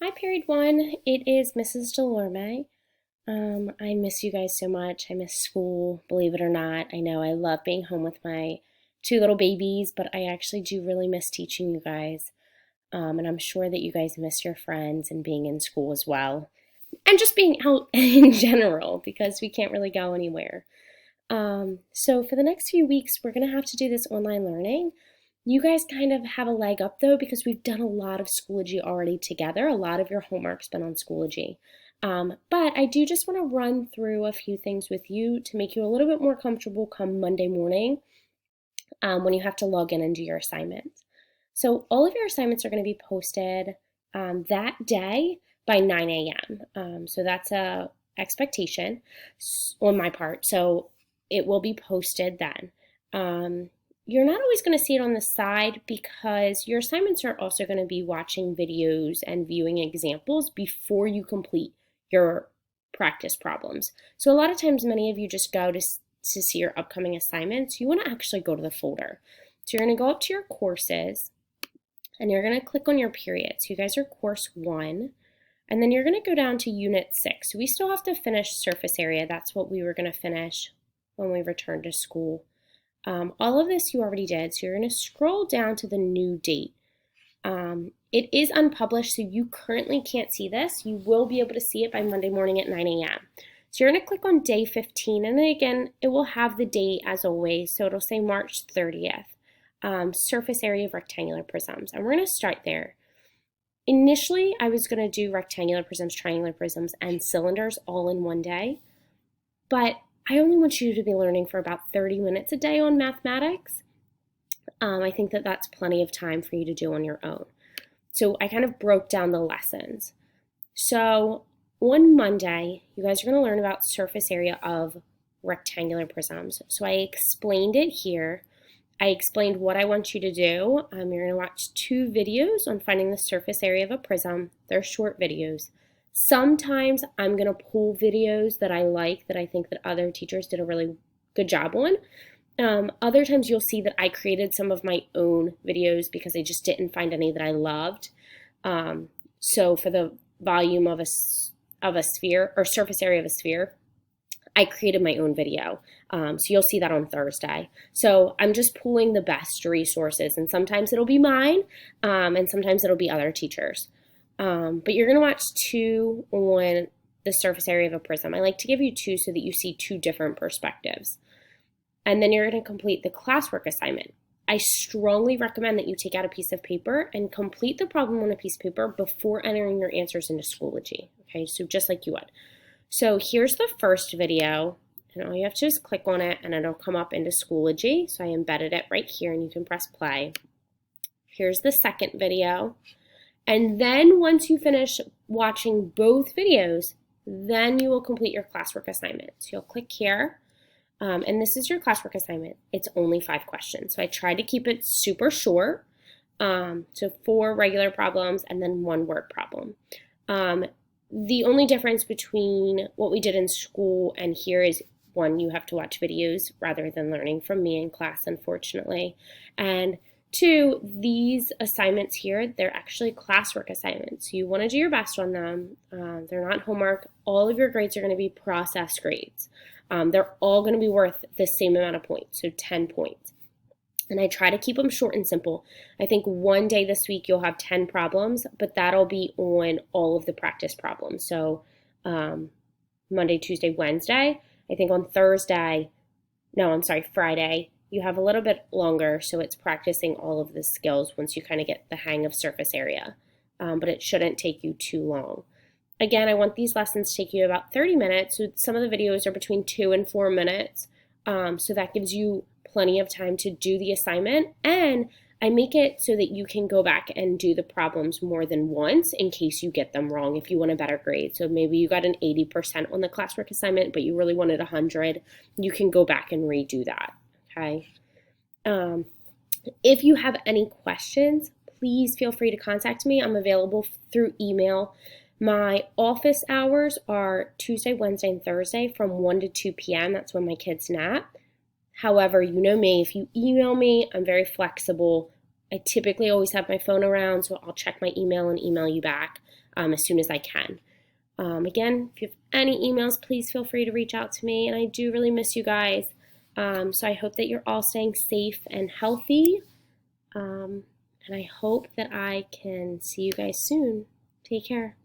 Hi, Period One. It is Mrs. Delorme. I miss you guys so much. I miss school, believe it or not. I know I love being home with my two little babies, but I actually do really miss teaching you guys. And I'm sure that you guys miss your friends and being in school as well. And just being out in general because we can't really go anywhere. So for the next few weeks, we're going to have to do this online learning. You guys kind of have a leg up though because we've done a lot of Schoology already together. A lot of your homework's been on Schoology. But I do just want to run through a few things with you to make you a little bit more comfortable come Monday morning when you have to log in and do your assignments. So all of your assignments are going to be posted that day by 9 a.m. So that's a expectation on my part. So it will be posted then. You're not always going to see it on the side because your assignments are also going to be watching videos and viewing examples before you complete your practice problems. So a lot of times, many of you just go to see your upcoming assignments. You want to actually go to the folder. So you're going to go up to your courses and you're going to click on your period. So you guys are course 1. And then you're going to go down to unit 6. We still have to finish surface area. That's what we were going to finish when we returned to school. All of this you already did, so you're going to scroll down to the new date. It is unpublished, so you currently can't see this. You will be able to see it by Monday morning at 9 a.m. So you're going to click on day 15, and then again, it will have the date as always, so it'll say March 30th. Surface area of rectangular prisms, and we're going to start there. Initially, I was going to do rectangular prisms, triangular prisms, and cylinders all in one day, but I only want you to be learning for about 30 minutes a day on mathematics. I think that that's plenty of time for you to do on your own. So I kind of broke down the lessons. So on Monday, you guys are going to learn about surface area of rectangular prisms. So I explained it here. I explained what I want you to do. You're going to watch 2 videos on finding the surface area of a prism. They're short videos. Sometimes I'm going to pull videos that I like, that I think that other teachers did a really good job on. Other times you'll see that I created some of my own videos because I just didn't find any that I loved. So for the volume of a sphere or surface area of a sphere, I created my own video. So you'll see that on Thursday. So I'm just pulling the best resources, and sometimes it'll be mine, and sometimes it'll be other teachers. But you're going to watch 2 on the surface area of a prism. I like to give you 2 so that you see 2 different perspectives. And then you're going to complete the classwork assignment. I strongly recommend that you take out a piece of paper and complete the problem on a piece of paper before entering your answers into Schoology. Okay, so just like you would. So here's the first video, and all you have to do is click on it and it'll come up into Schoology. So I embedded it right here and you can press play. Here's the second video. And then once you finish watching both videos, then you will complete your classwork assignment. So you'll click here, and this is your classwork assignment. It's only 5 questions. So I tried to keep it super short. So 4 regular problems and then 1 word problem. The only difference between what we did in school and here is, 1, you have to watch videos rather than learning from me in class, unfortunately. And 2, these assignments here, they're actually classwork assignments. You want to do your best on them. They're not homework. All of your grades are going to be process grades. They're all going to be worth the same amount of points, so 10 points. And I try to keep them short and simple. I think one day this week you'll have 10 problems, but that'll be on all of the practice problems. So Monday, Tuesday, Wednesday. I think on Friday, you have a little bit longer, so it's practicing all of the skills once you kind of get the hang of surface area. But it shouldn't take you too long. Again, I want these lessons to take you about 30 minutes. So some of the videos are between 2 and 4 minutes. So that gives you plenty of time to do the assignment, and I make it so that you can go back and do the problems more than once in case you get them wrong if you want a better grade. So maybe you got an 80% on the classwork assignment, but you really wanted 100. You can go back and redo that, okay? If you have any questions, please feel free to contact me. I'm available through email. My office hours are Tuesday, Wednesday, and Thursday from 1 to 2 p.m. That's when my kids nap. However, you know me, if you email me, I'm very flexible. I typically always have my phone around, so I'll check my email and email you back as soon as I can. Again, if you have any emails, please feel free to reach out to me. And I do really miss you guys. So I hope that you're all staying safe and healthy. And I hope that I can see you guys soon. Take care.